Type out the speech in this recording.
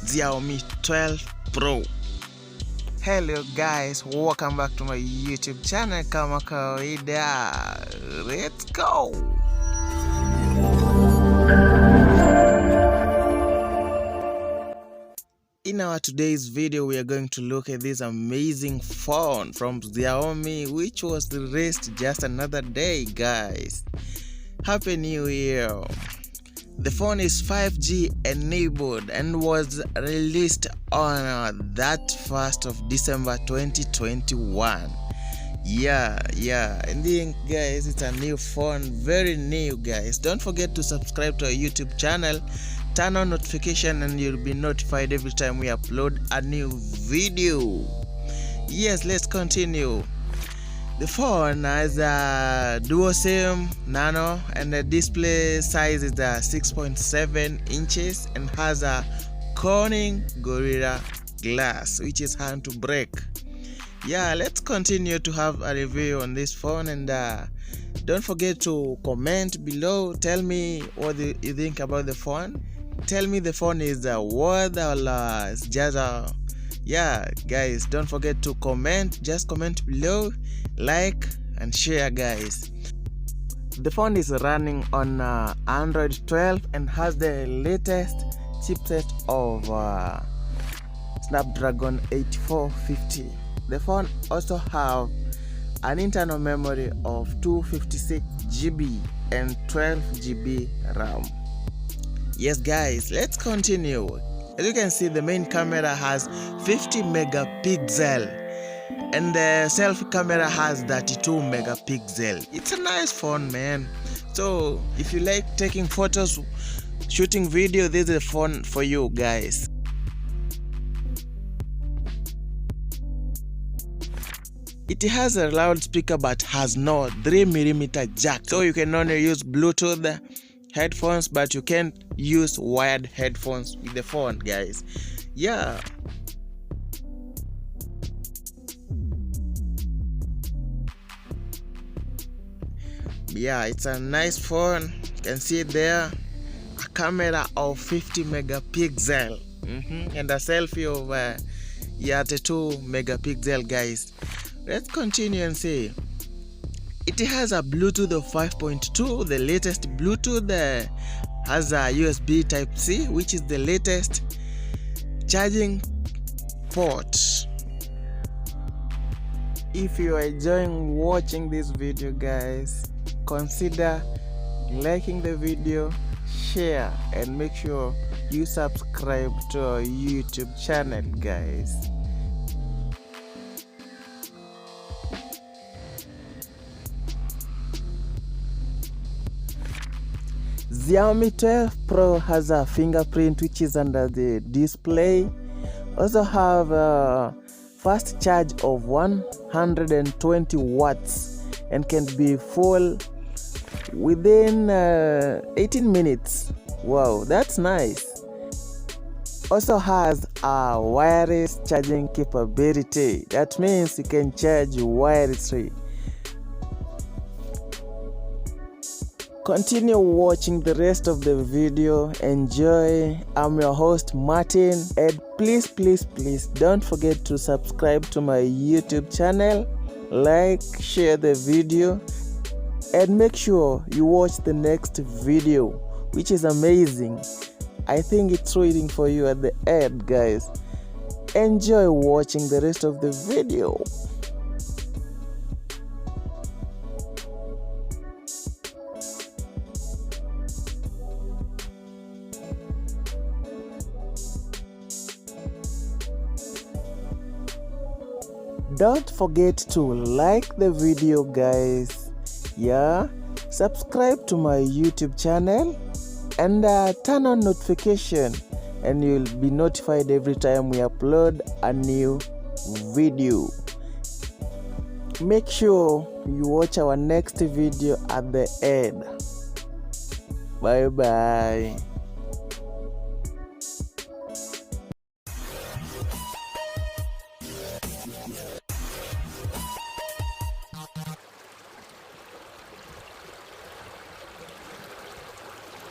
Xiaomi 12 Pro. Hello guys, welcome back to my YouTube channel. Kama kawaida, let's go. In our today's video, we are going to look at this amazing phone from Xiaomi, which was released just another day, guys. Happy New Year. The phone is 5G enabled and was released on that 1st of December 2021. Yeah, and then guys, it's a new phone, very new guys. Don't forget to subscribe to our YouTube channel, turn on notification, and you'll be notified every time we upload a new video. Yes, let's continue. The phone has a dual SIM nano and the display size is 6.7 inches and has a Corning Gorilla Glass, which is hard to break. Yeah, let's continue to have a review on this phone, and don't forget to comment below. Tell me what you think about the phone. Tell me the phone is worth or it's just a... Yeah guys, don't forget to comment. Just comment below, like and share guys. The phone is running on Android 12 and has the latest chipset of Snapdragon 8450. The phone also have an internal memory of 256 GB and 12 GB RAM. Yes guys, let's continue. As you can see, the main camera has 50 megapixel and the selfie camera has 32 megapixel. It's a nice phone, man. So if you like taking photos, shooting video, this is a phone for you guys. It has a loudspeaker but has no 3mm jack, so you can only use Bluetooth headphones, but you can't use wired headphones with the phone guys. Yeah, it's a nice phone. You can see there a camera of 50 megapixel and a selfie of 32 megapixel guys. Let's continue and see. It has a Bluetooth of 5.2. The latest Bluetooth has a USB Type-C, which is the latest charging port. If you are enjoying watching this video guys, consider liking the video, share, and make sure you subscribe to our YouTube channel guys. Xiaomi 12 Pro has a fingerprint which is under the display. Also have a fast charge of 120 watts and can be full within 18 minutes. Wow, that's nice. Also has a wireless charging capability. That means you can charge wirelessly. Continue watching the rest of the video. Enjoy. I'm your host Martin, and please don't forget to subscribe to my YouTube channel, like, share the video, and make sure you watch the next video, which is amazing. I think it's waiting for you at the end guys. Enjoy watching the rest of the video. Don't forget to like the video guys. Yeah, subscribe to my YouTube channel and turn on notification, and you'll be notified every time we upload a new video. Make sure you watch our next video at the end. Bye bye.